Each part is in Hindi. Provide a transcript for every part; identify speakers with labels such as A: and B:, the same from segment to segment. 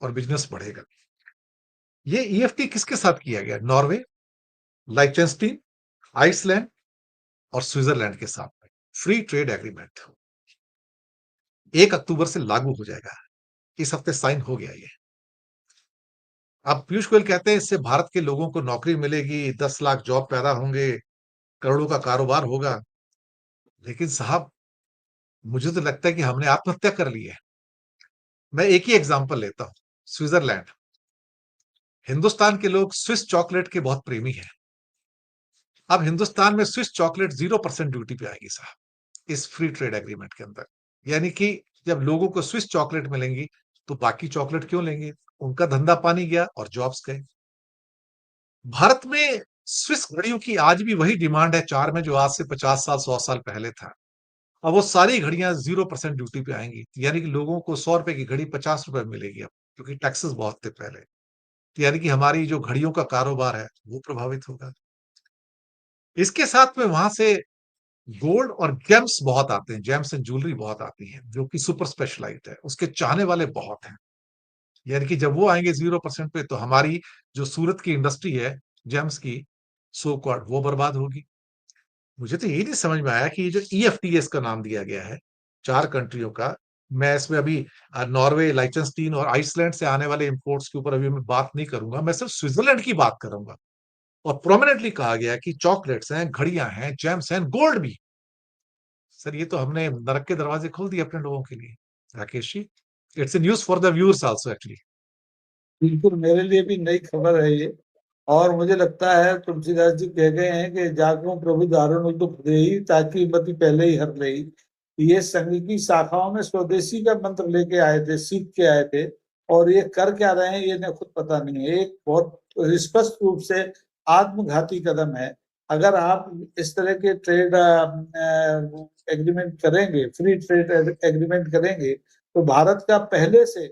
A: और बिजनेस बढ़ेगा। ये ईएफटी किसके साथ किया गया? नॉर्वे, लाइचेंस्टीन, आइसलैंड और स्विट्जरलैंड के साथ में फ्री ट्रेड एग्रीमेंट 1 अक्टूबर से लागू हो जाएगा। इस हफ्ते साइन हो गया ये। अब पीयूष गोयल कहते हैं इससे भारत के लोगों को नौकरी मिलेगी, 10 लाख जॉब पैदा होंगे, करोड़ों का कारोबार होगा। लेकिन साहब, मुझे तो लगता है कि हमने आत्महत्या कर ली है। मैं एक ही एग्जांपल लेता हूं, स्विट्जरलैंड। हिंदुस्तान के लोग स्विस चॉकलेट के बहुत प्रेमी हैं। अब हिंदुस्तान में स्विस चॉकलेट 0% ड्यूटी पे आएगी साहब, इस फ्री ट्रेड एग्रीमेंट के अंदर। यानी कि जब लोगों को स्विस चॉकलेट मिलेंगी तो बाकी चॉकलेट क्यों लेंगे? उनका धंधा पानी गया और जॉब्स गए। भारत में स्विस घड़ियों की आज भी वही डिमांड है चार में, जो आज से 50 साल 100 साल पहले था। अब वो सारी घड़ियां 0% ड्यूटी पे आएंगी, यानी कि लोगों को 100 रुपए की घड़ी 50 रुपए मिलेगी अब, क्योंकि टैक्सेस बहुत थे पहले। तो यानी कि हमारी जो घड़ियों का कारोबार है वो प्रभावित होगा। इसके साथ में वहां से गोल्ड और जेम्स बहुत आते हैं, जेम्स एंड ज्वेलरी बहुत आती है, जो कि सुपर स्पेशलाइज्ड है, उसके चाहने वाले बहुत हैं। यानी कि जब वो आएंगे 0% पे, तो हमारी जो सूरत की इंडस्ट्री है जेम्स की, सो कॉल्ड, वो बर्बाद होगी। मुझे तो यही नहीं समझ में आया कि ये जो ईएफटीएस का नाम दिया गया है 4 कंट्रियों का, मैं इसमें अभी नॉर्वे, लाइचेंस्टीन और आइसलैंड से आने वाले इंपोर्ट्स के ऊपर अभी मैं बात नहीं करूंगा, मैं सिर्फ स्विट्जरलैंड की बात करूंगा। और प्रोमिनेंटली कहा गया कि चॉकलेट्स हैं, घड़ियां हैं, जेम्स हैं, गोल्ड भी। सर, ये तो हमने नरक के दरवाजे खोल दिए अपने लोगों के लिए, Rakesh ji. It's a news for the viewers also actually.
B: बिल्कुल मेरे लिए भी नई खबर है ये। और मुझे लगता है तुलसीदास जी कह गए हैं कि जागो प्रभु दारुण दुख देही ताकि मति पहले ही हर लेही। ये संघ की शाखाओं में स्वदेशी का मंत्र लेके आए थे, सीख के आए थे। और ये कर क्या रहे हैं ये इन्हें खुद पता नहीं है। एक बहुत स्पष्ट रूप से आत्मघाती कदम है। अगर आप इस तरह के ट्रेड एग्रीमेंट करेंगे, फ्री ट्रेड एग्रीमेंट करेंगे, तो भारत का पहले से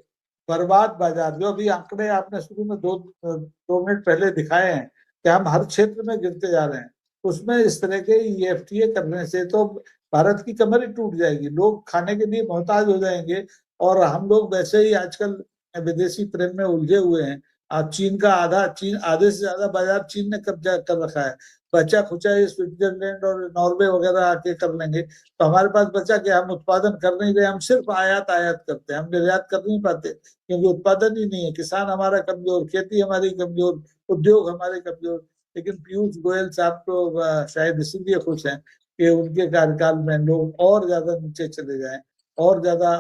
B: बर्बाद बाजार, जो अभी आंकड़े आपने शुरू में 2 मिनट पहले दिखाए हैं कि हम हर क्षेत्र में गिरते जा रहे हैं, उसमें इस तरह के ईएफटीए करने से तो भारत की कमर ही टूट जाएगी, लोग खाने के लिए मोहताज हो जाएंगे। और हम लोग वैसे ही आजकल विदेशी प्रेम में उलझे हुए हैं। आप चीन आधे से ज्यादा बाजार चीन ने कब्जा कर रखा है। बचा खुचा ये स्विट्जरलैंड और नॉर्वे वगैरह आके कर लेंगे, तो हमारे पास बचा कि हम उत्पादन कर नहीं रहे, हम सिर्फ आयात आयात करते हैं, हम निर्यात कर नहीं पाते क्योंकि उत्पादन ही नहीं है। किसान हमारा कमजोर, खेती हमारी कमजोर, उद्योग हमारे कमजोर। लेकिन पीयूष गोयल साहब तो शायद इसीलिए खुश हैं कि उनके कार्यकाल में लोग और ज्यादा नीचे चले जाएं, और ज्यादा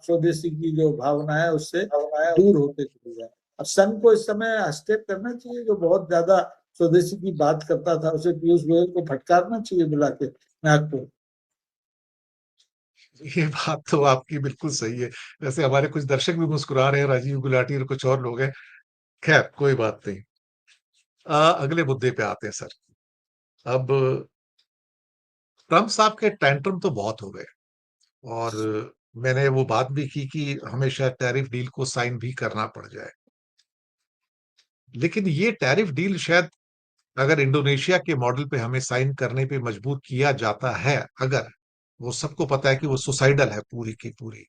B: स्वदेशी की जो भावना है उससे दूर होते चले जाए। अब संघ को इस समय हस्तक्षेप करना चाहिए, जो बहुत ज्यादा स्वदेशी की बात करता था, उसे पीयूष गोयल को फटकारना चाहिए बुला के नाग को।
A: ये बात तो आपकी बिल्कुल सही है। वैसे हमारे कुछ दर्शक भी मुस्कुरा रहे हैं, राजीव गुलाटी और कुछ और लोग हैं। खैर, कोई बात नहीं। अगले मुद्दे पे आते हैं सर। अब ट्रम्प साहब के टैंट्रम तो बहुत हो गए, और मैंने वो बात भी की कि हमें शायद टैरिफ डील को साइन भी करना पड़ जाए। लेकिन ये टैरिफ डील शायद, अगर इंडोनेशिया के मॉडल पे हमें साइन करने पे मजबूर किया जाता है, अगर, वो सबको पता है कि वो सुसाइडल है पूरी की पूरी,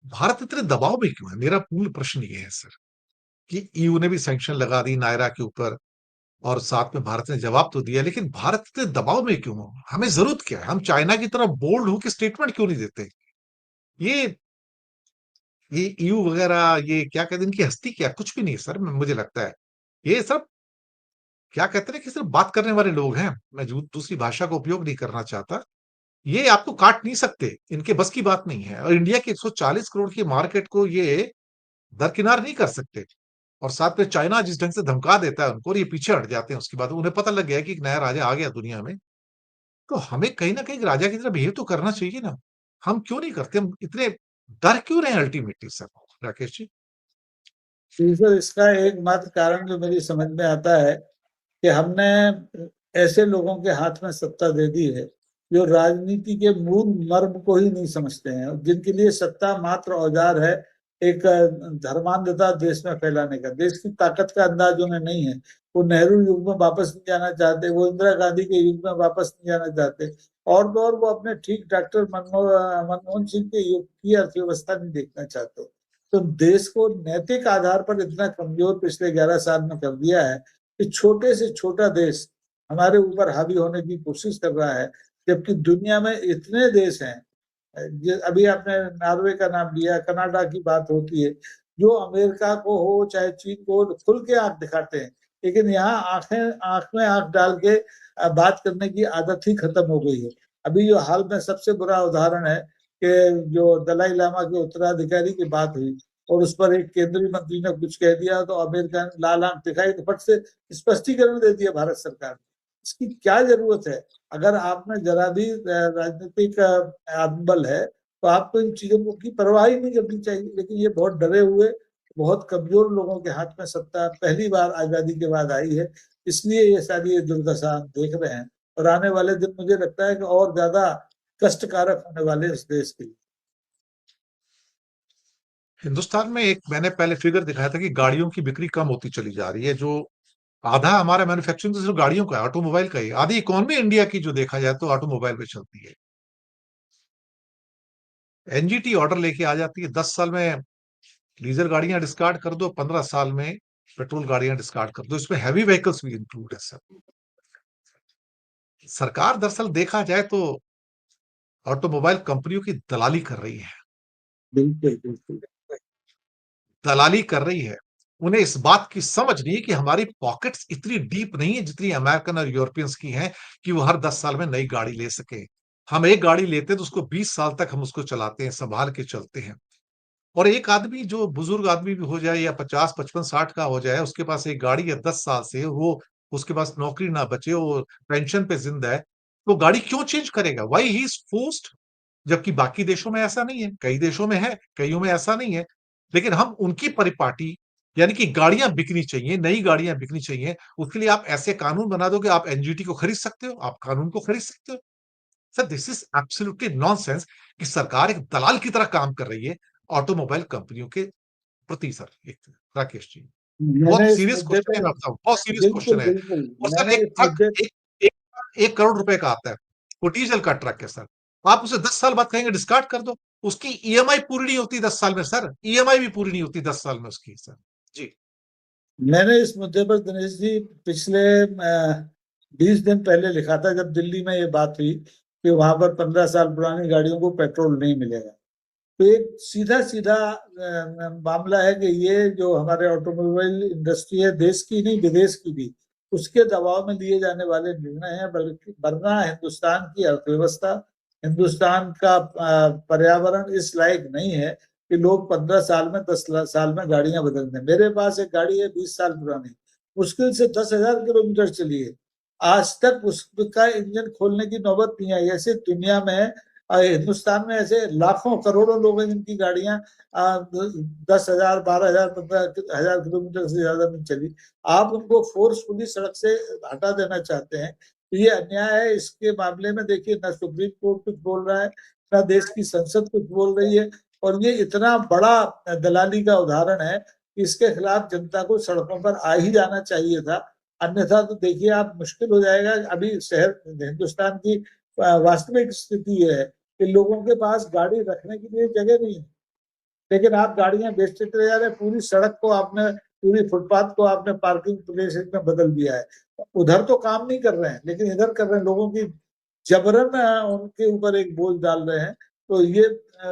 A: भारत इतने दबाव में क्यों है? मेरा मूल प्रश्न ये है सर, कि ईयू ने भी सैंक्शन लगा दी नायरा के ऊपर, और साथ में भारत ने जवाब तो दिया, लेकिन भारत इतने दबाव में क्यों हो? हमें जरूरत क्या है? हम चाइना की तरह बोल्ड होकर स्टेटमेंट क्यों नहीं देते? ये ये ईयू वगैरह, ये क्या कहते हैं, इनकी हस्ती क्या? कुछ भी नहीं है सर, मुझे लगता है ये सब, क्या कहते हैं कि सिर्फ बात करने वाले लोग हैं। मैं दूसरी भाषा का उपयोग नहीं करना चाहता। ये आपको काट नहीं सकते, इनके बस की बात नहीं है, और इंडिया के 140 करोड़ की मार्केट को ये दरकिनार नहीं कर सकते। और साथ में चाइना जिस ढंग से धमका देता है उनको, और ये पीछे हट जाते हैं, उसके बाद उन्हें पता लग गया कि एक नया राजा आ गया दुनिया में, तो हमें कहीं ना कहीं राजा की तरह बिहेव तो करना चाहिए ना। हम क्यों नहीं करते? हम इतने डर क्यों रहे अल्टीमेटली सर, राकेश जी?
B: तीसरा इसका एकमात्र कारण जो मेरी समझ में आता है कि हमने ऐसे लोगों के हाथ में सत्ता दे दी है जो राजनीति के मूल मर्म को ही नहीं समझते हैं, जिनके लिए सत्ता मात्र औजार है एक धर्मांधता देश में फैलाने का। देश की ताकत का अंदाज उन्हें नहीं है। वो नेहरू युग में वापस नहीं जाना चाहते, वो इंदिरा गांधी के युग में वापस नहीं जाना चाहते, और वो अपने ठीक डॉक्टर मनमोहन सिंह के युग की अर्थव्यवस्था नहीं देखना चाहते। तो देश को नैतिक आधार पर इतना कमजोर पिछले 11 साल में कर दिया है कि छोटे से छोटा देश हमारे ऊपर हावी होने की कोशिश कर रहा है, जबकि दुनिया में इतने देश हैं। अभी आपने नॉर्वे का नाम लिया, कनाडा की बात होती है, जो अमेरिका को हो चाहे चीन को हो खुल के आंख दिखाते हैं, लेकिन यहाँ आंखें आंख में आंख डाल के बात करने की आदत ही खत्म हो गई है। अभी जो हाल में सबसे बुरा उदाहरण है कि जो दलाई लामा के उत्तराधिकारी की बात हुई और उस पर एक केंद्रीय मंत्री ने कुछ कह दिया तो अमेरिका ने लाल आंख दिखाई, तो फट से स्पष्टीकरण दे दिया भारत सरकार ने। इसकी क्या जरूरत है? अगर आप में जरा भी राजनीतिक आत्मबल है तो आपको इन चीजों की परवाह ही नहीं करनी चाहिए, लेकिन ये बहुत डरे हुए, बहुत कमजोर लोगों के हाथ में सत्ता पहली बार आजादी के बाद आई है, इसलिए ये सारी ये दुर्दशा हम देख रहे हैं। और आने वाले दिन मुझे लगता है कि और ज्यादा कष्टकारक होने वाले इस देश के लिए।
A: हिंदुस्तान में एक मैंने पहले फिगर दिखाया था कि गाड़ियों की बिक्री कम होती चली जा रही है। जो आधा हमारा मैन्युफैक्चरिंग तो सिर्फ गाड़ियों का है, ऑटोमोबाइल का ही। आधी इकोनॉमी इंडिया की जो देखा जाए तो ऑटोमोबाइल पे चलती है। एनजीटी ऑर्डर लेके आ जाती है, 10 साल में डीजल गाड़ियां डिस्कार्ड कर दो, 15 साल में पेट्रोल गाड़ियां डिस्कार्ड कर दो। इसमें हैवी व्हीकल्स भी इंक्लूड है सर। सरकार दरअसल देखा जाए तो ऑटोमोबाइल कंपनियों की दलाली कर रही है।
B: बिल्कुल बिल्कुल।
A: दलाली कर रही है। उन्हें इस बात की समझ नहीं है कि हमारी पॉकेट्स इतनी डीप नहीं है जितनी अमेरिकन और यूरोपियंस की हैं कि वो हर 10 साल में नई गाड़ी ले सके। हम एक गाड़ी लेते हैं तो उसको 20 साल तक हम उसको चलाते हैं, संभाल के चलते हैं। और एक आदमी जो बुजुर्ग आदमी भी हो जाए या 50, 55, 60 का हो जाए, उसके पास एक गाड़ी है 10 साल से, वो उसके पास नौकरी ना बचे, वो पेंशन पे जिंदा है, तो गाड़ी क्यों चेंज करेगा? Why he is forced? जबकि बाकी देशों में ऐसा नहीं है। कई देशों में है, कईयों में ऐसा नहीं है। लेकिन हम उनकी परिपाटी, यानी कि गाड़ियां बिकनी चाहिए, नई गाड़ियां बिकनी चाहिए, उसके लिए आप ऐसे कानून बना दो कि आप एनजीटी को खरीद सकते हो, आप कानून को खरीद सकते हो। Sir this is absolutely nonsense कि सरकार एक दलाल की तरह काम कर रही है ऑटोमोबाइल कंपनियों के प्रति। सर एक राकेश जी, बहुत
B: मैंने इस
A: सीरियस
B: मुद्दे
A: क्वेश्चन है,
B: पे
A: मैं बताऊं, बहुत सीरियस
B: बिल्कुल
A: क्वेश्चन है।
B: बिल्कुल
A: और सर
B: मैंने
A: एक
B: इस
A: ट्रक,
B: मुद्दे
A: एक 1 करोड़ रुपए का आता है, वो डीजल का ट्रक है सर। आप उसे 10 साल बाद कहेंगे डिस्कार्ड कर दो, उसकी ईएमआई पूरी नहीं होती 10 साल में सर। ईएमआई भी पूरी नहीं होती 10 साल में उसकी सर। जी।
B: मैंने इस मुद्दे पर दिनेश जी पिछले 20 दिन पहले लिखा था, जब दिल्ली में ये बात हुई कि वहां पर 15 साल पुरानी गाड़ियों को पेट्रोल नहीं मिलेगा। तो एक सीधा सीधा मामला है कि ये जो हमारे ऑटोमोबाइल इंडस्ट्री है, देश की नहीं विदेश की भी, उसके दबाव में लिए जाने वाले निर्णय हैं। बल्कि वरना हिंदुस्तान की अर्थव्यवस्था, हिंदुस्तान का पर्यावरण इस लायक नहीं है कि लोग 15 साल में 10 साल में गाड़ियां बदल दें। मेरे पास एक गाड़ी है 20 साल पुरानी, मुश्किल से 10,000 किलोमीटर चली है, आज तक उसका इंजन खोलने की नौबत नहीं आई। ऐसे दुनिया में हिंदुस्तान में ऐसे लाखों करोड़ों लोग हैं जिनकी गाड़ियां 10,000, 12,000, 15,000 किलोमीटर से ज्यादा नहीं चली। आप उनको फोर्सफुली सड़क से हटा देना चाहते हैं, तो ये अन्याय है। इसके मामले में देखिए, ना सुप्रीम कोर्ट कुछ बोल रहा है, ना देश की संसद कुछ बोल रही है, और ये इतना बड़ा दलाली का उदाहरण है कि इसके खिलाफ जनता को सड़कों पर आ ही जाना चाहिए था। अन्यथा तो देखिए आप, मुश्किल हो जाएगा। अभी शहर हिंदुस्तान की वास्तविक स्थिति है कि लोगों के पास गाड़ी रखने के लिए जगह नहीं है, लेकिन आप गाड़ियां बेचते चले जा रहे हैं। पूरी सड़क को आपने, पूरी फुटपाथ को आपने पार्किंग प्लेस में बदल दिया है। उधर तो काम नहीं कर रहे हैं, लेकिन इधर कर रहे हैं, लोगों की जबरन उनके ऊपर एक बोझ डाल रहे हैं। तो ये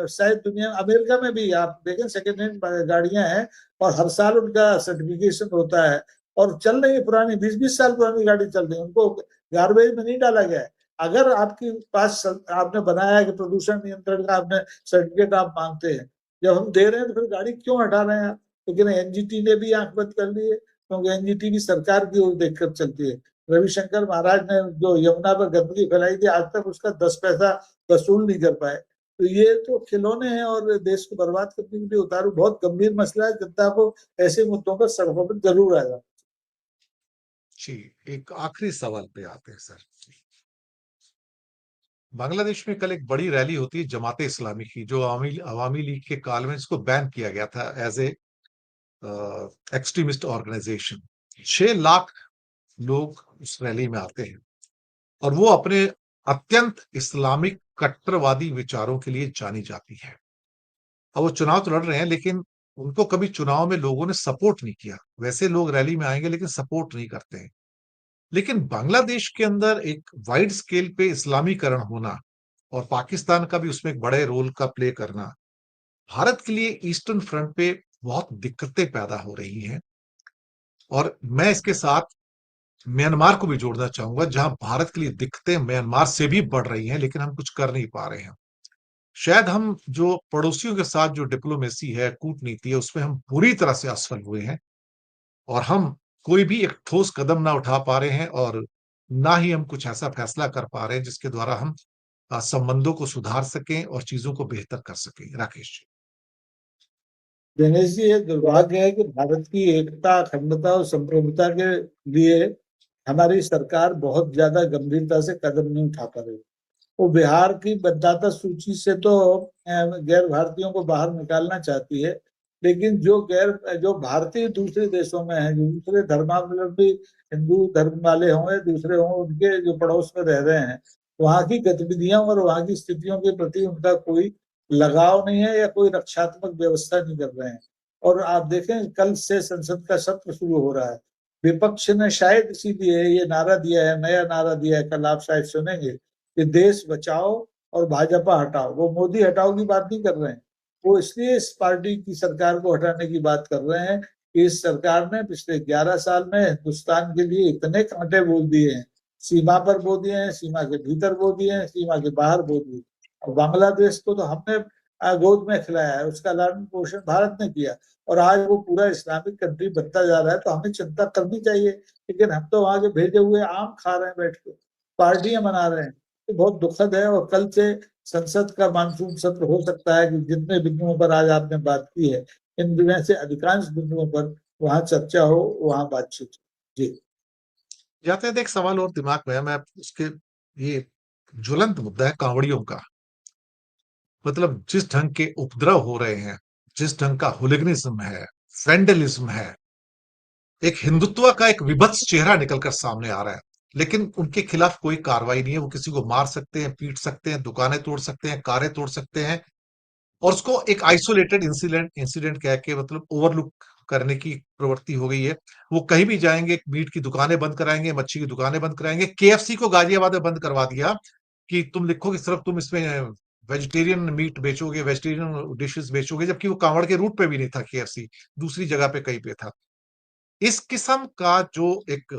B: शायद दुनिया, अमेरिका में भी आप देखें सेकेंड हैंड गाड़ियां हैं और हर साल उनका सर्टिफिकेशन होता है, और चल रही है पुरानी, 20-20 साल पुरानी गाड़ी चल रही है, उनको गार्बेज में नहीं डाला गया है। अगर आपके पास आपने बनाया है कि प्रदूषण नियंत्रण का आपने सर्टिफिकेट आप मांगते हैं, जब हम दे रहे हैं तो फिर गाड़ी क्यों हटा रहे हैं आप? लेकिन एनजीटी ने भी आंख बंद कर ली है, क्योंकि एनजीटी भी सरकार की ओर देखकर चलती है। रविशंकर महाराज ने जो यमुना पर गंदगी फैलाई थी, आज तक उसका 10 पैसा वसूल नहीं कर पाए। तो ये तो खिलौने हैं और देश को बर्बाद करने के लिए उतारू। बहुत गंभीर मसला है, जनता को ऐसे मुद्दों पर सड़कों पर जरूर आएगा।
A: जी, एक आखिरी सवाल पे आते हैं सर। बांग्लादेश में कल एक बड़ी रैली होती है जमाते इस्लामी की, जो अवामी अवामी लीग के काल में इसको बैन किया गया था as a extremist organisation. 6 lakh लोग उस रैली में आते हैं और वो अपने अत्यंत इस्लामिक कट्टरवादी विचारों के लिए जानी जाती है। अब वो चुनाव तो लड़ रहे हैं, लेकिन उनको कभी चुनाव में लोगों ने सपोर्ट नहीं किया। वैसे लोग रैली में आएंगे लेकिन सपोर्ट नहीं करते हैं। लेकिन बांग्लादेश के अंदर एक वाइड स्केल पे इस्लामीकरण होना और पाकिस्तान का भी उसमें एक बड़े रोल का प्ले करना, भारत के लिए ईस्टर्न फ्रंट पे बहुत दिक्कतें पैदा हो रही हैं। और मैं इसके साथ म्यांमार को भी जोड़ना चाहूंगा, जहां भारत के लिए दिक्कतें म्यांमार से भी बढ़ रही हैं, लेकिन हम कुछ कर नहीं पा रहे हैं। शायद हम जो पड़ोसियों के साथ जो डिप्लोमेसी है, कूटनीति है, उसमें हम पूरी तरह से असफल हुए हैं और हम कोई भी एक ठोस कदम ना उठा पा रहे हैं और ना ही हम कुछ ऐसा फैसला कर पा रहे हैं जिसके द्वारा हम संबंधों को सुधार सकें और चीजों को बेहतर कर सकें। राकेश जी।
B: दिनेश जी, ये दुर्भाग्य है कि भारत की एकता, अखंडता और संप्रभुता के लिए हमारी सरकार बहुत ज्यादा गंभीरता से कदम नहीं उठा पा रही। वो बिहार की मतदाता सूची से तो गैर भारतीयों को बाहर निकालना चाहती है, लेकिन जो भारतीय दूसरे देशों में हैं, जो दूसरे धर्मावलंबी हिंदू धर्म वाले हों या दूसरे हों, उनके जो पड़ोस में रह रहे हैं, वहां की गतिविधियों और वहां की स्थितियों के प्रति उनका कोई लगाव नहीं है या कोई रक्षात्मक व्यवस्था नहीं कर रहे हैं। और आप देखें, कल से संसद का सत्र शुरू हो रहा है। विपक्ष ने शायद इसीलिए ये नारा दिया है, नया नारा दिया है, कल आप शायद सुनेंगे कि देश बचाओ और भाजपा हटाओ। वो मोदी हटाओ की बात नहीं कर रहे हैं, वो इसलिए इस पार्टी की सरकार को हटाने की बात कर रहे हैं कि इस सरकार ने पिछले 11 साल में हिंदुस्तान के लिए इतने कांटे बोल दिए हैं। सीमा पर बो दिए हैं, सीमा के भीतर बो दिए हैं, सीमा के बाहर बो दिए। और बांग्लादेश को तो हमने गोद में खिलाया है, उसका लालन पोषण भारत ने किया, और आज वो पूरा इस्लामिक कंट्री बनता जा रहा है। तो हमें चिंता करनी चाहिए, लेकिन हम तो वहां के भेजे हुए आम खा रहे हैं बैठ के, पार्टियां मना रहे हैं। तो बहुत दुखद है। और कल से संसद का मानसून सत्र हो सकता है कि जितने बिंदुओं पर आज आपने बात की है, इन में से अधिकांश बिंदुओं पर वहां चर्चा हो, वहां बातचीत हो। जी।
A: जाते हैं, एक सवाल और दिमाग में है, मैं उसके ये ज्वलंत मुद्दा है कांवड़ियों का। मतलब जिस ढंग के उपद्रव हो रहे हैं, जिस ढंग का हुलिगनिज्म है, वैंडलिज्म है, एक हिंदुत्व का एक विभत्स चेहरा निकलकर सामने आ रहा है, लेकिन उनके खिलाफ कोई कार्रवाई नहीं है। वो किसी को मार सकते हैं, पीट सकते हैं, दुकानें तोड़ सकते हैं, कारें तोड़ सकते हैं, और उसको एक आइसोलेटेड इंसिडेंट इंसिडेंट कह के मतलब ओवरलुक करने की प्रवृत्ति हो गई है। वो कहीं भी जाएंगे, मीट की दुकानें बंद कराएंगे, मच्छी की दुकानें बंद कराएंगे। केएफसी को गाजियाबाद में बंद करवा दिया कि तुम लिखो कि सिर्फ तुम इसमें वेजिटेरियन मीट बेचोगे, वेजिटेरियन डिशेस बेचोगे, जबकि वो कांवड़ के रूट पे भी नहीं था केएफसी, दूसरी जगह पे कहीं पे था। इस किस्म का जो एक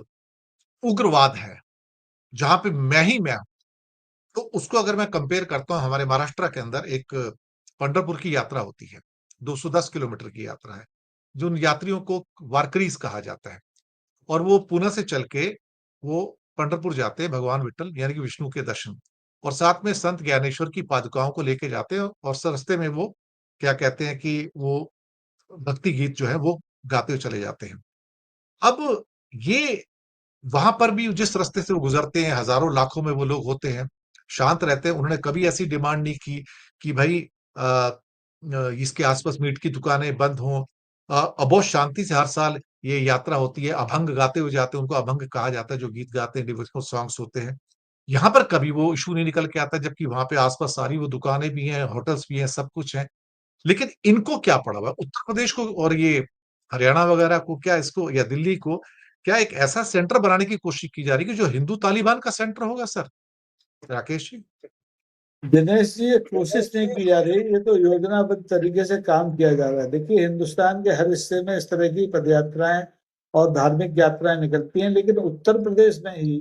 A: उग्रवाद है, जहां पे मैं हूं, तो उसको अगर मैं कंपेयर करता हूं, हमारे महाराष्ट्र के अंदर एक पंढरपुर की यात्रा होती है, 210 किलोमीटर की यात्रा है, जो उन यात्रियों को वारकरीज कहा जाता है। और वो पुणे से चल के वो पंढरपुर जाते हैं, भगवान विठल यानी कि विष्णु के दर्शन, और साथ में संत ज्ञानेश्वर की पादुकाओं को लेके जाते हैं, और रास्ते में वो क्या कहते हैं कि वो भक्ति गीत जो है वो गाते हुए चले जाते हैं। अब ये वहां पर भी जिस रास्ते से वो गुजरते हैं, हजारों लाखों में वो लोग होते हैं, शांत रहते हैं। उन्होंने कभी ऐसी डिमांड नहीं की कि भाई इसके आसपास मीट की दुकानें बंद हों। बहुत शांति से हर साल ये यात्रा होती है, अभंग गाते हुए जाते हैं, उनको अभंग कहा जाता है जो गीत गाते हैं, डिवोशनल सॉन्ग्स होते हैं। यहाँ पर कभी वो इशू नहीं निकल के आता, जबकि वहां पे आसपास सारी वो दुकानें भी हैं, होटल्स भी हैं, सब कुछ है। लेकिन इनको क्या पड़ा हुआ है? उत्तर प्रदेश को और ये हरियाणा वगैरह को, क्या इसको, या दिल्ली को, क्या एक ऐसा सेंटर बनाने की कोशिश की जा रही है कि जो हिंदू तालिबान का सेंटर होगा सर? राकेश जी।
B: दिनेश जी, ये कोशिश नहीं की जा रही, ये तो योजनाबद्ध तरीके से काम किया जा रहा है। देखिए, हिंदुस्तान के हर हिस्से में इस तरह की पदयात्राएं और धार्मिक यात्राएं निकलती हैं, लेकिन उत्तर प्रदेश में ही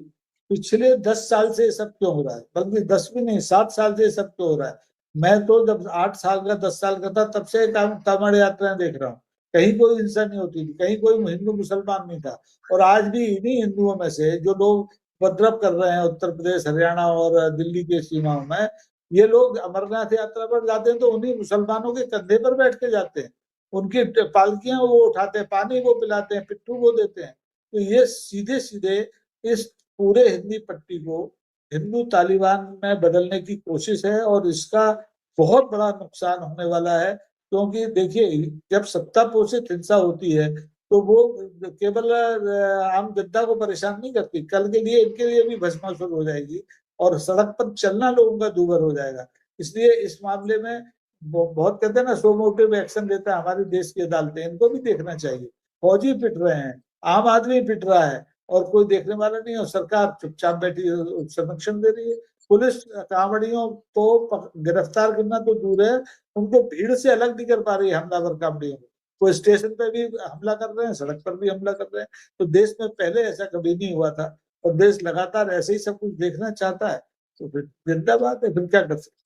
B: पिछले 10 साल से ये सब क्यों हो रहा है? बल्कि 10 भी नहीं, 7 साल से ये सब क्यों हो रहा है? मैं तो जब 8 साल का, 10 साल का था, तब से कांवड़ यात्राएं देख रहा हूँ। कहीं कोई हिंसा नहीं होती थी, कहीं कोई हिंदू मुसलमान नहीं था। और आज भी इन्हीं हिंदुओं में से जो लोग उपद्रव कर रहे हैं उत्तर प्रदेश, हरियाणा और दिल्ली के सीमाओं में, ये लोग अमरनाथ यात्रा पर जाते हैं तो उन्हीं मुसलमानों के कंधे पर बैठ के जाते हैं। उनकी पालकियां वो उठाते हैं, पानी वो पिलाते हैं, पिट्ठू वो देते हैं। तो ये सीधे सीधे इस पूरे हिंदी पट्टी को हिंदू तालिबान में बदलने की कोशिश है, और इसका बहुत बड़ा नुकसान होने वाला है। क्योंकि देखिए, जब सत्ता पोषित हिंसा होती है तो वो केवल आम जनता को परेशान नहीं करती, कल के लिए इनके लिए भी भस्मासुर हो जाएगी और सड़क पर चलना लोगों का दूभर हो जाएगा। इसलिए इस मामले में बहुत कहते हैं ना सो मोटिव एक्शन लेता है हमारे देश की अदालतें, इनको भी देखना चाहिए। फौजी पिट रहे हैं, आम आदमी पिट रहा है और कोई देखने वाला नहीं, और सरकार चुपचाप बैठी संरक्षण दे रही है। पुलिस कांवड़ियों को गिरफ्तार करना तो दूर है, उनको भीड़ से अलग नहीं कर पा रही है हमलावर कांवड़ियों को। वो स्टेशन पे भी हमला कर रहे हैं, सड़क पर भी हमला कर रहे हैं। तो देश में पहले ऐसा कभी नहीं हुआ था, और देश लगातार ऐसे ही सब कुछ देखना चाहता है। तो फिर जिंदाबाद है, फिर क्या कर सकते।